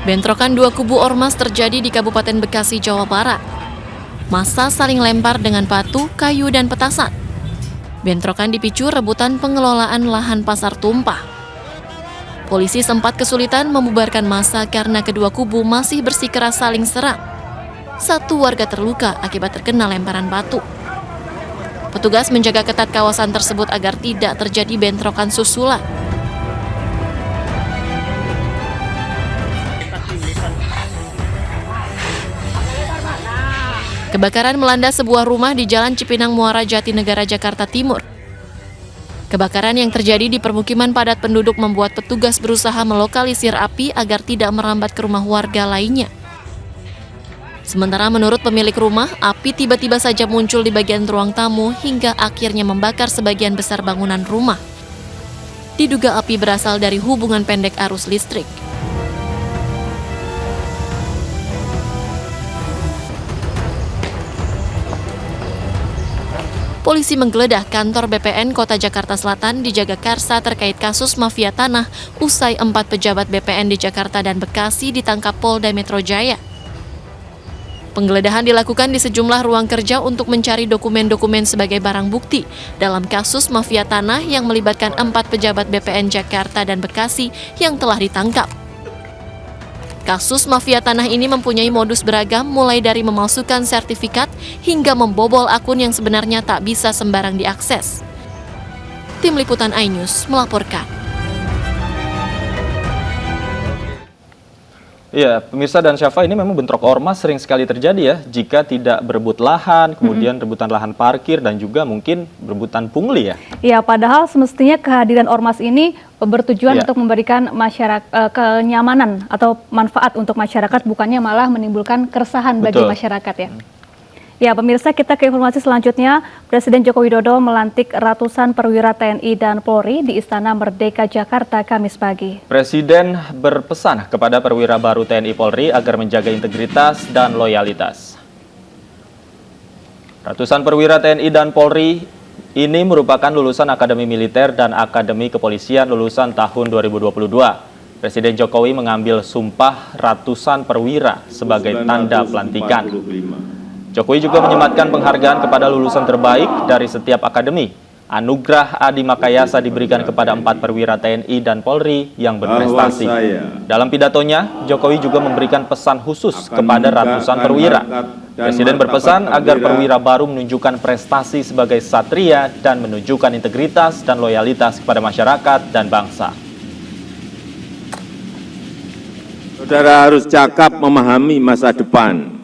Bentrokan dua kubu ormas terjadi di Kabupaten Bekasi, Jawa Barat. Massa saling lempar dengan batu, kayu, dan petasan. Bentrokan dipicu rebutan pengelolaan lahan pasar tumpah. Polisi sempat kesulitan membubarkan massa karena kedua kubu masih bersikeras saling serang. Satu warga terluka akibat terkena lemparan batu. Petugas menjaga ketat kawasan tersebut agar tidak terjadi bentrokan susulan. Kebakaran melanda sebuah rumah di Jalan Cipinang Muara Jatinegara, Jakarta Timur. Kebakaran yang terjadi di permukiman padat penduduk membuat petugas berusaha melokalisir api agar tidak merambat ke rumah warga lainnya. Sementara menurut pemilik rumah, api tiba-tiba saja muncul di bagian ruang tamu hingga akhirnya membakar sebagian besar bangunan rumah. Diduga api berasal dari hubungan pendek arus listrik. Polisi menggeledah kantor BPN Kota Jakarta Selatan di Jagakarsa terkait kasus mafia tanah usai 4 pejabat BPN di Jakarta dan Bekasi ditangkap Polda Metro Jaya. Penggeledahan dilakukan di sejumlah ruang kerja untuk mencari dokumen-dokumen sebagai barang bukti dalam kasus mafia tanah yang melibatkan 4 pejabat BPN Jakarta dan Bekasi yang telah ditangkap. Kasus mafia tanah ini mempunyai modus beragam mulai dari memalsukan sertifikat hingga membobol akun yang sebenarnya tak bisa sembarang diakses. Tim Liputan iNews melaporkan. Ya, pemirsa dan Syafa, ini memang bentrok ormas sering sekali terjadi ya, jika tidak berebut lahan, kemudian rebutan lahan parkir, dan juga mungkin berebutan pungli ya. Ya, padahal semestinya kehadiran ormas ini bertujuan untuk memberikan masyarakat kenyamanan atau manfaat untuk masyarakat, bukannya malah menimbulkan keresahan bagi masyarakat ya. Ya, pemirsa, kita ke informasi selanjutnya. Presiden Joko Widodo melantik ratusan perwira TNI dan Polri di Istana Merdeka Jakarta Kamis pagi. Presiden berpesan kepada perwira baru TNI Polri agar menjaga integritas dan loyalitas. Ratusan perwira TNI dan Polri ini merupakan lulusan Akademi Militer dan Akademi Kepolisian lulusan tahun 2022. Presiden Jokowi mengambil sumpah ratusan perwira sebagai tanda pelantikan. Jokowi juga menyematkan penghargaan kepada lulusan terbaik dari setiap akademi. Anugerah Adi Makayasa diberikan kepada 4 perwira TNI dan Polri yang berprestasi. Dalam pidatonya, Jokowi juga memberikan pesan khusus kepada ratusan perwira. Presiden berpesan agar perwira baru menunjukkan prestasi sebagai satria dan menunjukkan integritas dan loyalitas kepada masyarakat dan bangsa. Saudara harus cakap memahami masa depan,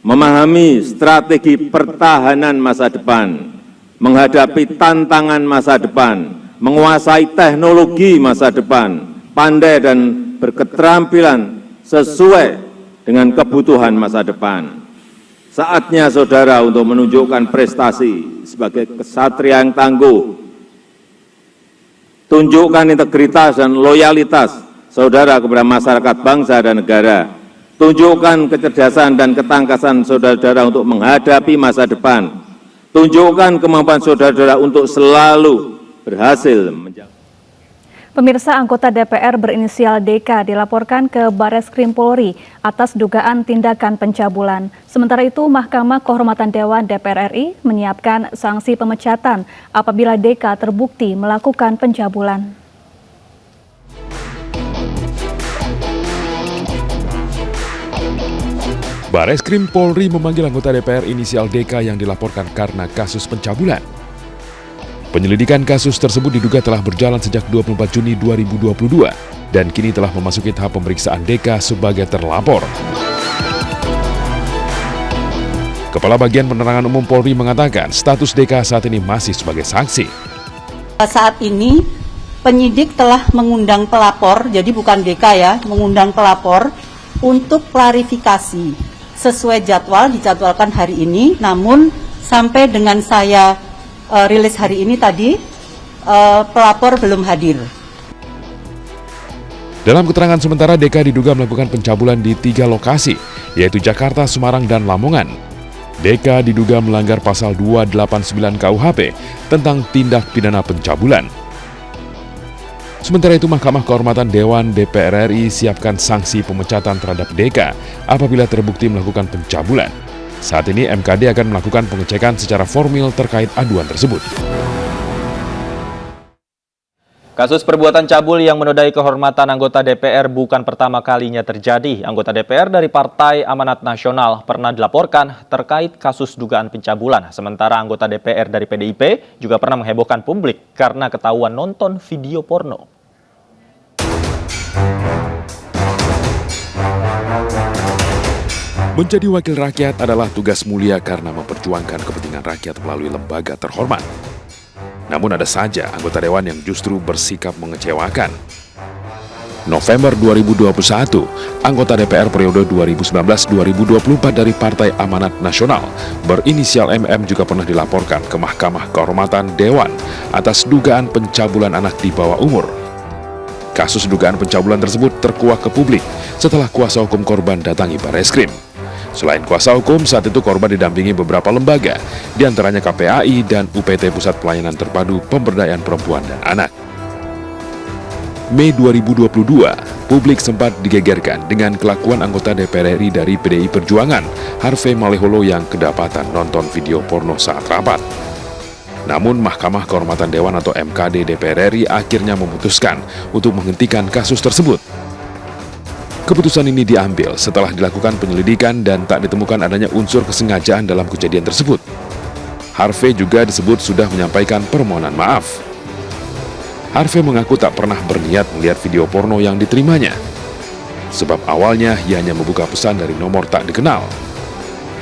memahami strategi pertahanan masa depan, menghadapi tantangan masa depan, menguasai teknologi masa depan, pandai dan berketerampilan sesuai dengan kebutuhan masa depan. Saatnya saudara untuk menunjukkan prestasi sebagai kesatria yang tangguh. Tunjukkan integritas dan loyalitas saudara kepada masyarakat, bangsa, dan negara. Tunjukkan kecerdasan dan ketangkasan saudara-saudara untuk menghadapi masa depan. Tunjukkan kemampuan saudara-saudara untuk selalu berhasil menjaga. Pemirsa, anggota DPR berinisial DK dilaporkan ke Bareskrim Polri atas dugaan tindakan pencabulan. Sementara itu, Mahkamah Kehormatan Dewan DPR RI menyiapkan sanksi pemecatan apabila DK terbukti melakukan pencabulan. Bareskrim Polri memanggil anggota DPR inisial DK yang dilaporkan karena kasus pencabulan. Penyelidikan kasus tersebut diduga telah berjalan sejak 24 Juni 2022 dan kini telah memasuki tahap pemeriksaan DK sebagai terlapor. Kepala Bagian Penerangan Umum Polri mengatakan status DK saat ini masih sebagai saksi. Saat ini penyidik telah mengundang pelapor, jadi bukan DK ya, mengundang pelapor untuk klarifikasi. Sesuai jadwal, dijadwalkan hari ini, namun sampai dengan saya rilis hari ini tadi, pelapor belum hadir. Dalam keterangan sementara, DK diduga melakukan pencabulan di 3 lokasi, yaitu Jakarta, Semarang, dan Lamongan. DK diduga melanggar pasal 289 KUHP tentang tindak pidana pencabulan. Sementara itu, Mahkamah Kehormatan Dewan DPR RI siapkan sanksi pemecatan terhadap DK apabila terbukti melakukan pencabulan. Saat ini MKD akan melakukan pengecekan secara formil terkait aduan tersebut. Kasus perbuatan cabul yang menodai kehormatan anggota DPR bukan pertama kalinya terjadi. Anggota DPR dari Partai Amanat Nasional pernah dilaporkan terkait kasus dugaan pencabulan. Sementara anggota DPR dari PDIP juga pernah menghebohkan publik karena ketahuan nonton video porno. Menjadi wakil rakyat adalah tugas mulia karena memperjuangkan kepentingan rakyat melalui lembaga terhormat. Namun ada saja anggota dewan yang justru bersikap mengecewakan. November 2021, anggota DPR periode 2019-2024 dari Partai Amanat Nasional berinisial MM juga pernah dilaporkan ke Mahkamah Kehormatan Dewan atas dugaan pencabulan anak di bawah umur. Kasus dugaan pencabulan tersebut terkuak ke publik setelah kuasa hukum korban datangi Barreskrim. Selain kuasa hukum, saat itu korban didampingi beberapa lembaga, diantaranya KPAI dan UPT Pusat Pelayanan Terpadu Pemberdayaan Perempuan dan Anak. Mei 2022, publik sempat digegerkan dengan kelakuan anggota DPR RI dari PDI Perjuangan, Harvey Maleholo yang kedapatan nonton video porno saat rapat. Namun Mahkamah Kehormatan Dewan atau MKD DPR RI akhirnya memutuskan untuk menghentikan kasus tersebut. Keputusan ini diambil setelah dilakukan penyelidikan dan tak ditemukan adanya unsur kesengajaan dalam kejadian tersebut. Harvey juga disebut sudah menyampaikan permohonan maaf. Harvey mengaku tak pernah berniat melihat video porno yang diterimanya. Sebab awalnya ia hanya membuka pesan dari nomor tak dikenal.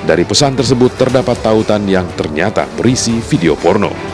Dari pesan tersebut terdapat tautan yang ternyata berisi video porno.